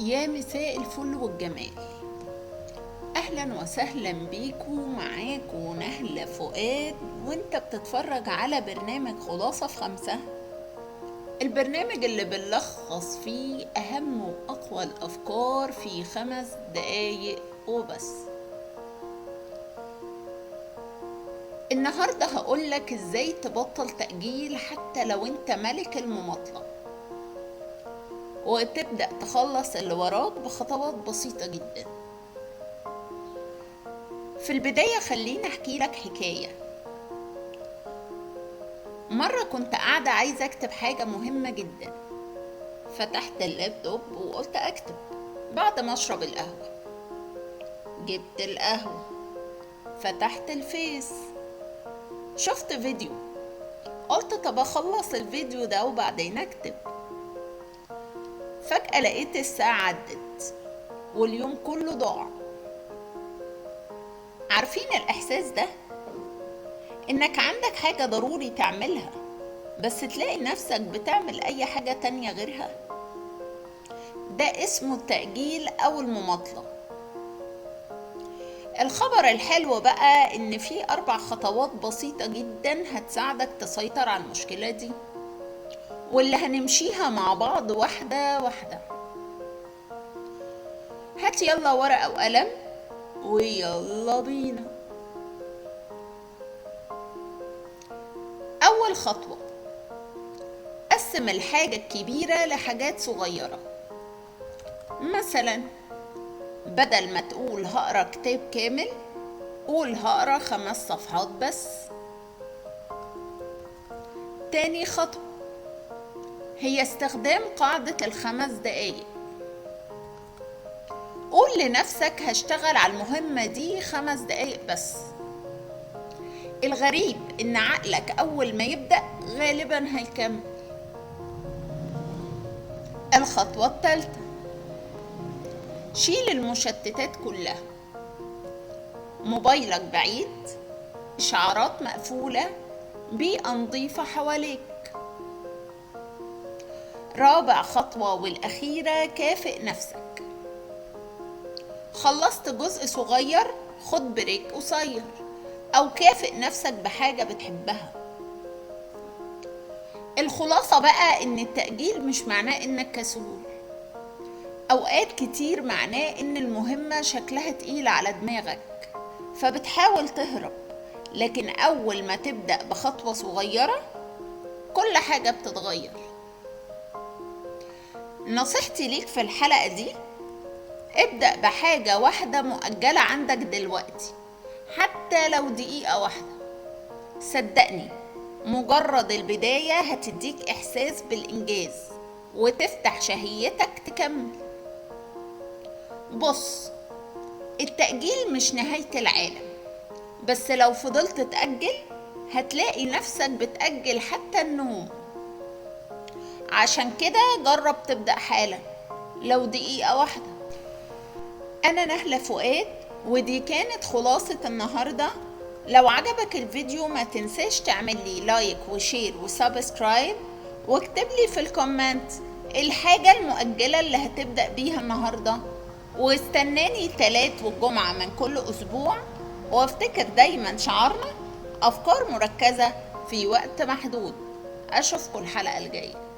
يا مساء الفل والجمال. اهلا وسهلا بيكو، معاكو نهلة فؤاد، وانت بتتفرج على برنامج خلاصة في 5. البرنامج اللي بنلخص فيه اهم واقوى الافكار في 5 دقايق وبس. النهاردة هقولك ازاي تبطل تأجيل حتى لو انت ملك المماطلة، وتبدأ تخلص اللي وراك بخطوات بسيطة جدا. في البداية خليني احكي لك حكاية. مرة كنت قاعدة عايزة اكتب حاجة مهمة جدا، فتحت اللابتوب وقلت اكتب بعد ما اشرب القهوة. جبت القهوة، فتحت الفيس، شفت فيديو، قلت طب اخلص الفيديو ده وبعدين اكتب. فجأة لقيت الساعة عدت واليوم كله ضاع. عارفين الاحساس ده؟ انك عندك حاجة ضروري تعملها بس تلاقي نفسك بتعمل اي حاجة تانية غيرها. ده اسمه التأجيل او المماطلة. الخبر الحلو بقى ان في 4 خطوات بسيطة جدا هتساعدك تسيطر على المشكلة دي، واللي هنمشيها مع بعض واحدة واحدة. هات يلا ورقة وقلم ويلا بينا. اول خطوة، قسم الحاجة الكبيرة لحاجات صغيرة. مثلا بدل ما تقول هقرا كتاب كامل، قول هقرا 5 صفحات بس. تاني خطوة هي استخدام قاعدة ال5 دقايق. قول لنفسك هشتغل على المهمة دي 5 دقايق بس. الغريب ان عقلك اول ما يبدأ غالبا هيكمل. الخطوة الثالثة، شيل المشتتات كلها. موبايلك بعيد، إشعارات مقفولة، بيئة نظيفة حواليك. رابع خطوة والأخيرة، كافئ نفسك. خلصت جزء صغير، خد بريك قصير أو كافئ نفسك بحاجة بتحبها. الخلاصة بقى إن التأجيل مش معناه إنك كسول. أوقات كتير معناه إن المهمة شكلها تقيل على دماغك فبتحاول تهرب، لكن أول ما تبدأ بخطوة صغيرة كل حاجة بتتغير. نصيحتي ليك في الحلقة دي، ابدأ بحاجة واحدة مؤجلة عندك دلوقتي، حتى لو دقيقة واحدة. صدقني مجرد البداية هتديك إحساس بالإنجاز وتفتح شهيتك تكمل. بص، التأجيل مش نهاية العالم، بس لو فضلت تأجل هتلاقي نفسك بتأجل حتى النوم. عشان كده جرب تبدأ حالا لو دقيقة واحدة. أنا نهلة فؤاد، ودي كانت خلاصة النهاردة. لو عجبك الفيديو ما تنساش تعمل لي لايك وشير وسبسكرايب، واكتب لي في الكومنت الحاجة المؤجلة اللي هتبدأ بيها النهاردة. واستناني التلات والجمعة من كل أسبوع، وافتكر دايما شعارنا أفكار مركزة في وقت محدود. أشوفكم الحلقة الجاية.